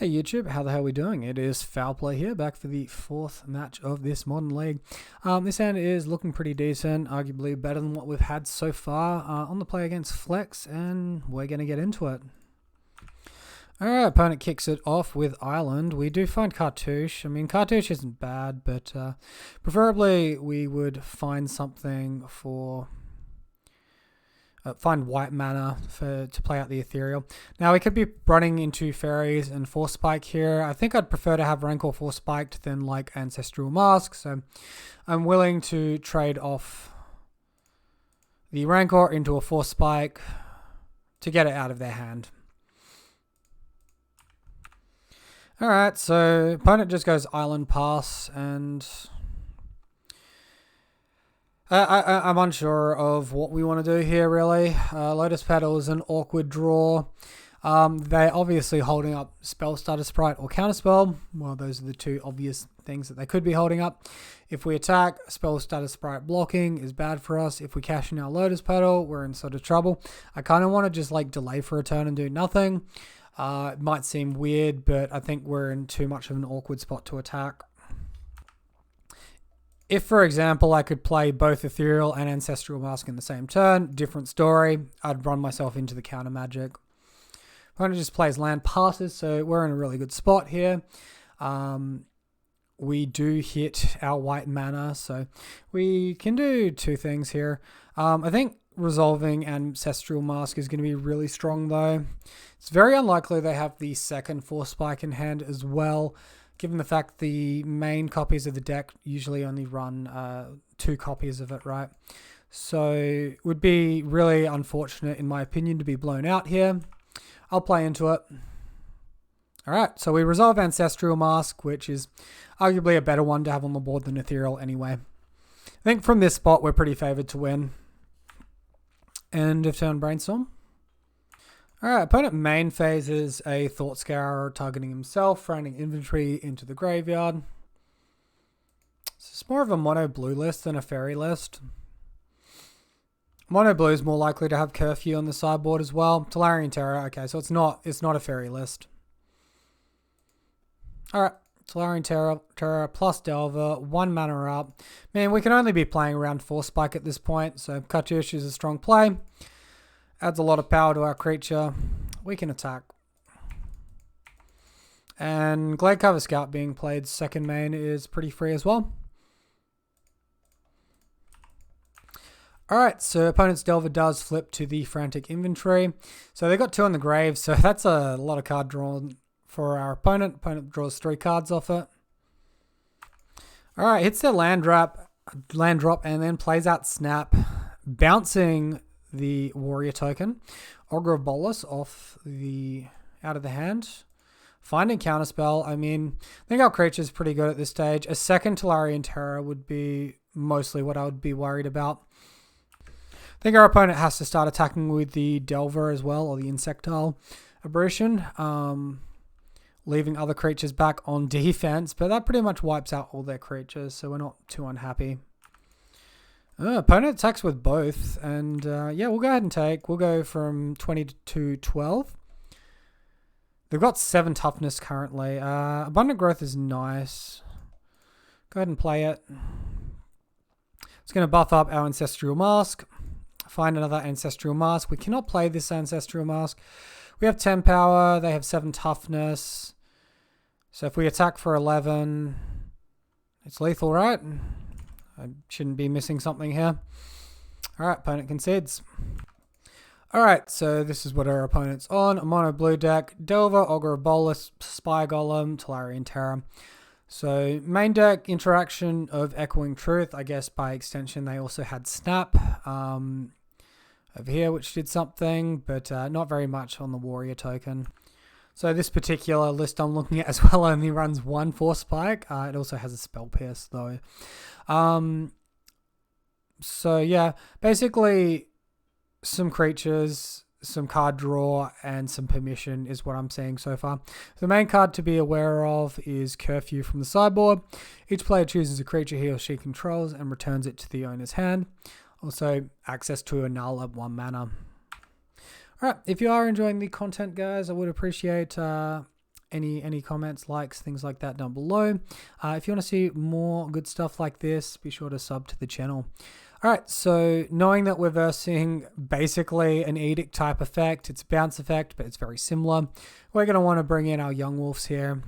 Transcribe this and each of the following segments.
Hey YouTube, how the hell are we doing? It is Foul Play here, back for the fourth match of this modern league. This hand is looking pretty decent, arguably better than what we've had so far on the play against Flex, and we're going to get into it. Alright, opponent kicks it off with Island. We do find Cartouche. I mean, Cartouche isn't bad, but preferably we would find something for... find white mana to play out the Ethereal. Now we could be running into Fairies and Force Spike here. I think I'd prefer to have Rancor Force Spiked than like Ancestral Mask, so I'm willing to trade off the Rancor into a Force Spike to get it out of their hand. Alright, so opponent just goes Island Pass, and I'm unsure of what we want to do here, really. Lotus Petal is an awkward draw. They're obviously holding up Spell Stutter Sprite or Counterspell. Well, those are the two obvious things that they could be holding up. If we attack, Spell Stutter Sprite blocking is bad for us. If we cash in our Lotus Petal, we're in sort of trouble. I kind of want to just like delay for a turn and do nothing. It might seem weird, but I think we're in too much of an awkward spot to attack. If, for example, I could play both Ethereal and Ancestral Mask in the same turn, different story. I'd run myself into the counter magic. Opponent just plays land passes, so we're in a really good spot here. We do hit our white mana, so we can do two things here. I think resolving Ancestral Mask is going to be really strong, though. It's very unlikely they have the second Force Spike in hand as well, given the fact the main copies of the deck usually only run 2 copies of it, right? So it would be really unfortunate, in my opinion, to be blown out here. I'll play into it. Alright, so we resolve Ancestral Mask, which is arguably a better one to have on the board than Ethereal anyway. I think from this spot, we're pretty favored to win. End of turn Brainstorm. Alright, opponent main phases a Thought Scourer targeting himself, rounding inventory into the graveyard. So it's more of a mono blue list than a fairy list. Mono blue is more likely to have Curfew on the sideboard as well. Tolarian Terror, okay, so it's not a fairy list. Alright, Tolarian Terror plus Delver, 1 mana up. Man, we can only be playing around Force Spike at this point, so Cartouche is a strong play. Adds a lot of power to our creature. We can attack. And Gladecover Scout being played second main is pretty free as well. Alright, so opponent's Delver does flip to the Frantic Inventory. So they got 2 on the grave, so that's a lot of card drawn for our opponent. Opponent draws 3 cards off it. Alright, hits their land drop, and then plays out Snap, bouncing the Warrior token. Ogre of Bogles out of the hand. Finding Counterspell. I mean, I think our creature's pretty good at this stage. A second Tolarian Terror would be mostly what I would be worried about. I think our opponent has to start attacking with the Delver as well, or the Insectile Aberration, leaving other creatures back on defense, but that pretty much wipes out all their creatures, so we're not too unhappy. Opponent attacks with both, and yeah, we'll go ahead and take. We'll go from 20 to 12. They've got 7 toughness currently. Abundant Growth is nice. Go ahead and play it. It's going to buff up our Ancestral Mask. Find another Ancestral Mask. We cannot play this Ancestral Mask. We have 10 power. They have 7 toughness. So if we attack for 11, it's lethal, right? I shouldn't be missing something here. Alright, opponent concedes. Alright, so this is what our opponent's on. A mono blue deck. Delver, Ogre of Bogles, Spy Golem, Tolarian Terror. So main deck, interaction of Echoing Truth. I guess by extension they also had Snap over here, which did something, but not very much on the Warrior token. So this particular list I'm looking at as well only runs 1 Force Spike. It also has a Spell Pierce though. So yeah, basically some creatures, some card draw, and some permission is what I'm seeing so far. The main card to be aware of is Curfew from the sideboard. Each player chooses a creature he or she controls and returns it to the owner's hand. Also, access to a null at 1 mana. Alright, if you are enjoying the content, guys, I would appreciate any comments, likes, things like that down below. If you want to see more good stuff like this, be sure to sub to the channel. All right, so knowing that we're versing basically an edict type effect, it's a bounce effect, but it's very similar. We're going to want to bring in our young wolves here.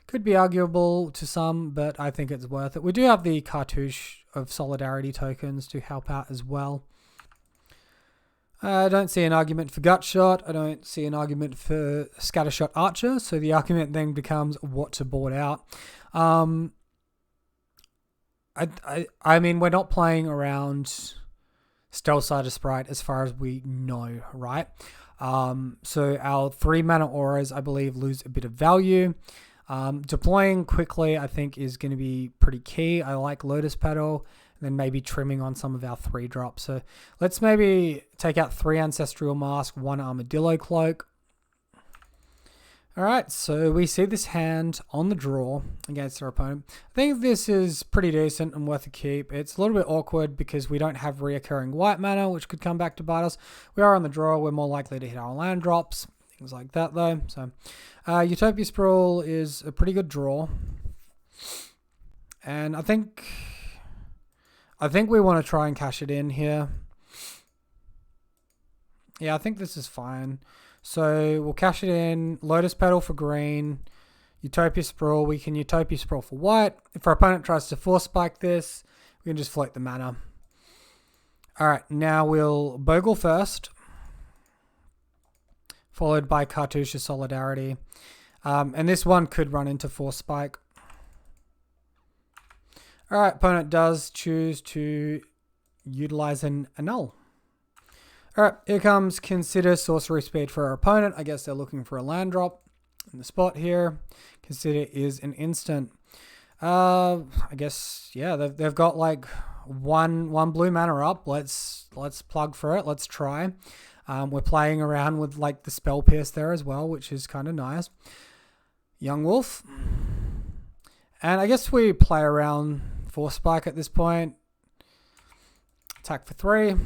Could be arguable to some, but I think it's worth it. We do have the cartouche of solidarity tokens to help out as well. I don't see an argument for gut shot. I don't see an argument for scattershot archer. So the argument then becomes what to board out. I mean, we're not playing around Stealth Side of Sprite as far as we know, right? So our 3 mana auras, I believe, lose a bit of value. Deploying quickly, I think, is going to be pretty key. I like Lotus Petal. Then maybe trimming on some of our 3 drops. So let's maybe take out 3 Ancestral Mask, 1 Armadillo Cloak. All right, so we see this hand on the draw against our opponent. I think this is pretty decent and worth a keep. It's a little bit awkward because we don't have reoccurring white mana, which could come back to bite us. We are on the draw. We're more likely to hit our land drops, things like that though. So Utopia Sprawl is a pretty good draw. And I think we want to try and cash it in here. Yeah, I think this is fine. So we'll cash it in. Lotus Petal for green. Utopia Sprawl. We can Utopia Sprawl for white. If our opponent tries to force spike this, we can just float the mana. Alright, now we'll Bogle first. Followed by Cartouche Solidarity. And this one could run into force spike. Alright, opponent does choose to utilize an annul. Alright, here comes Consider Sorcery Speed for our opponent. I guess they're looking for a land drop in the spot here. Consider is an instant. I guess, yeah, they've got like one blue mana up. Let's plug for it. Let's try. We're playing around with like the Spell Pierce there as well, which is kind of nice. Young Wolf. And I guess we play around Force Spike at this point. Attack for 3.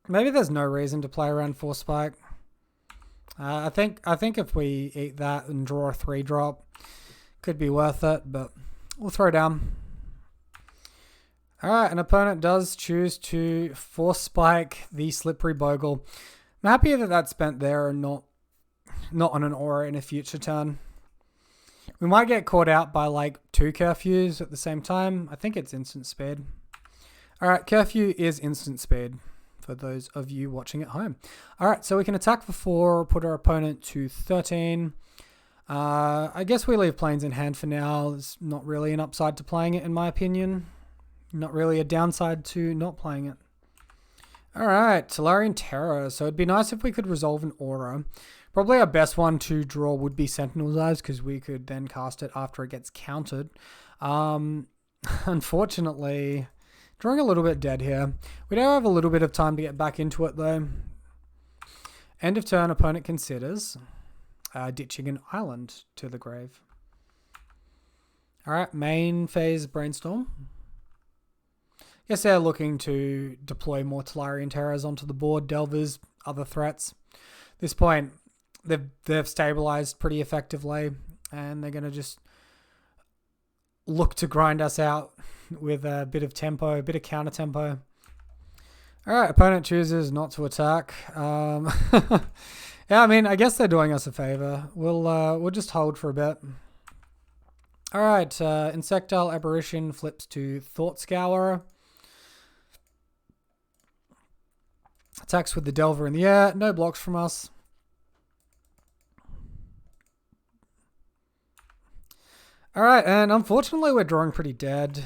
Maybe there's no reason to play around Force Spike. I think if we eat that and draw a 3-drop, could be worth it, but we'll throw down. Alright, an opponent does choose to Force Spike the Slippery Bogle. I'm happy that that's spent there and not on an aura in a future turn. We might get caught out by like 2 curfews at the same time. I think it's instant speed. Alright, curfew is instant speed for those of you watching at home. Alright, so we can attack for 4, put our opponent to 13. I guess we leave planes in hand for now. There's not really an upside to playing it in my opinion. Not really a downside to not playing it. Alright, Tolarian Terror. So it'd be nice if we could resolve an aura. Probably our best one to draw would be Sentinel's Eyes because we could then cast it after it gets countered. Unfortunately, drawing a little bit dead here. We do have a little bit of time to get back into it though. End of turn, opponent considers ditching an island to the grave. Alright, main phase Brainstorm. Guess they're looking to deploy more Tolarian Terrors onto the board, Delvers, other threats. At this point, they've stabilized pretty effectively, and they're going to just look to grind us out with a bit of tempo, a bit of counter tempo. Alright, opponent chooses not to attack. Yeah, I mean, I guess they're doing us a favor. We'll just hold for a bit. Alright, Insectile Aberration flips to Thought Scourer. Attacks with the Delver in the air. No blocks from us. Alright, and unfortunately we're drawing pretty dead.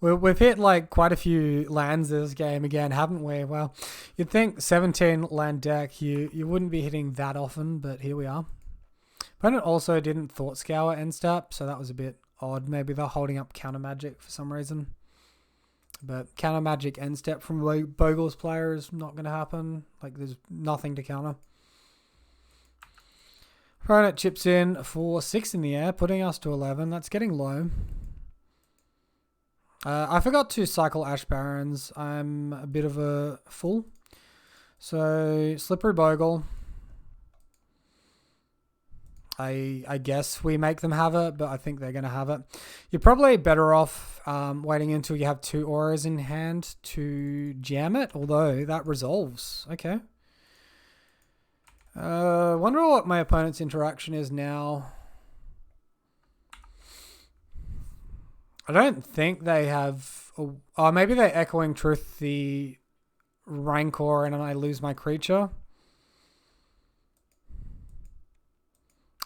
We've hit like quite a few lands this game again, haven't we? Well, you'd think 17 land deck, you wouldn't be hitting that often, but here we are. Opponent also didn't Thought Scour end step, so that was a bit odd. Maybe they're holding up counter magic for some reason. But counter magic end step from Bogles player is not going to happen. Like there's nothing to counter. Opponent chips in for 6 in the air, putting us to 11. That's getting low. I forgot to cycle Ash Barrens. I'm a bit of a fool. So Slippery Bogle. I guess we make them have it, but I think they're going to have it. You're probably better off waiting until you have 2 auras in hand to jam it, although that resolves. Okay. Wonder what my opponent's interaction is now. I don't think they have... Oh, maybe they're Echoing Truth the Rancor and I lose my creature.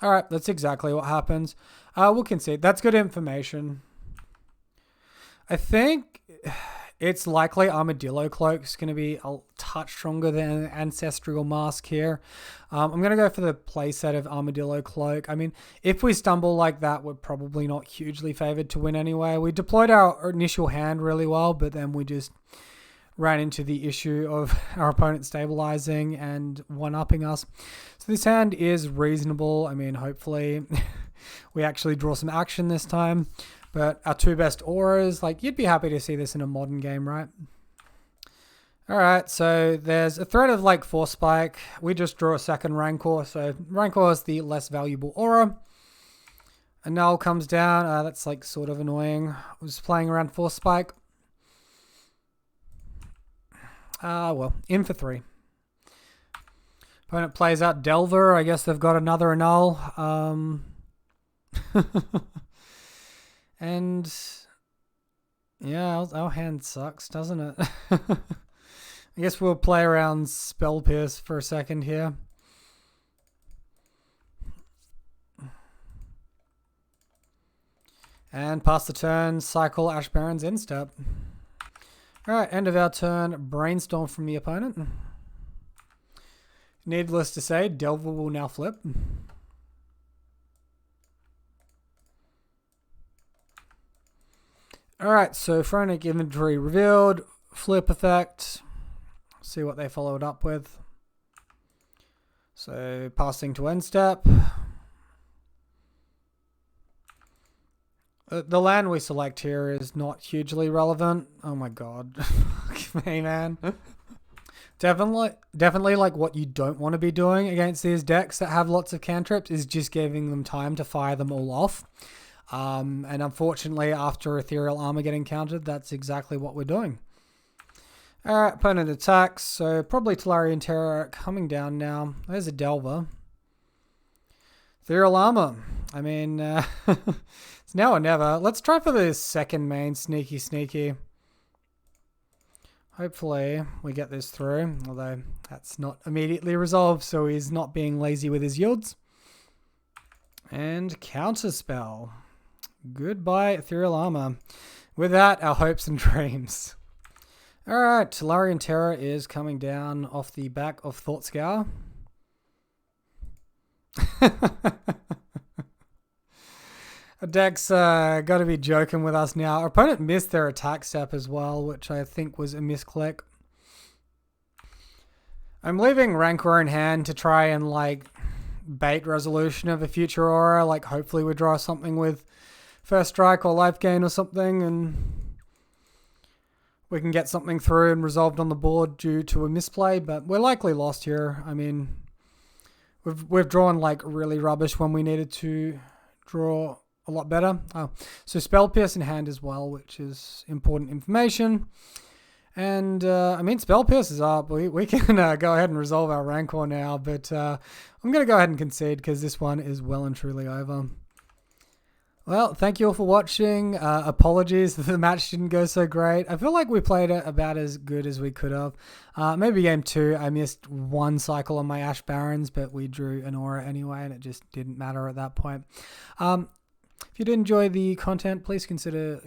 Alright, that's exactly what happens. We'll concede. That's good information. I think it's likely Armadillo Cloak's going to be a touch stronger than Ancestral Mask here. I'm going to go for the playset of Armadillo Cloak. I mean, if we stumble like that, we're probably not hugely favored to win anyway. We deployed our initial hand really well, but then we just ran into the issue of our opponent stabilizing and one-upping us. So this hand is reasonable. I mean, hopefully we actually draw some action this time. But our 2 best auras, like, you'd be happy to see this in a modern game, right? Alright, so there's a threat of, like, Force Spike. We just draw a second Rancor, so Rancor is the less valuable aura. A Null comes down. That's, like, sort of annoying. I was playing around Force Spike. Well, in for 3. Opponent plays out Delver. I guess they've got another Null. And yeah, our hand sucks, doesn't it? I guess we'll play around Spell Pierce for a second here. And pass the turn, cycle Ash Baron's Instep. Alright, end of our turn, Brainstorm from the opponent. Needless to say, Delver will now flip. Alright, so Pharaonic Inventory revealed, flip effect, see what they followed up with. So passing to end step. The land we select here is not hugely relevant. Oh my god. Fuck me, man. Definitely like what you don't want to be doing against these decks that have lots of cantrips is just giving them time to fire them all off. And unfortunately, after Ethereal Armor getting countered, that's exactly what we're doing. Alright, opponent attacks. So probably Tolarian Terror coming down now. There's a Delver. Ethereal Armor. I mean, it's now or never. Let's try for the second main. Sneaky. Hopefully we get this through. Although that's not immediately resolved, so he's not being lazy with his yields. And Counterspell. Goodbye, Ethereal Armor. With that, our hopes and dreams. Alright, Tolarian Terror is coming down off the back of Thought Scour. Our deck's got to be joking with us now. Our opponent missed their attack step as well, which I think was a misclick. I'm leaving Rancor in hand to try and, like, bait resolution of a future aura. Like, hopefully we draw something with First Strike or Life Gain or something, and we can get something through and resolved on the board due to a misplay, but we're likely lost here. I mean, we've drawn, like, really rubbish when we needed to draw a lot better. Oh, so Spell Pierce in hand as well, which is important information. And, I mean, Spell Pierce is up. We can go ahead and resolve our Rancor now, but I'm going to go ahead and concede because this one is well and truly over. Well, thank you all for watching. Apologies that the match didn't go so great. I feel like we played it about as good as we could have. Maybe game 2, I missed one cycle on my Ash Barons, but we drew an aura anyway, and it just didn't matter at that point. If you did enjoy the content, please consider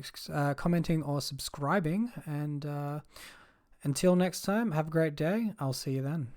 commenting or subscribing. And until next time, have a great day. I'll see you then.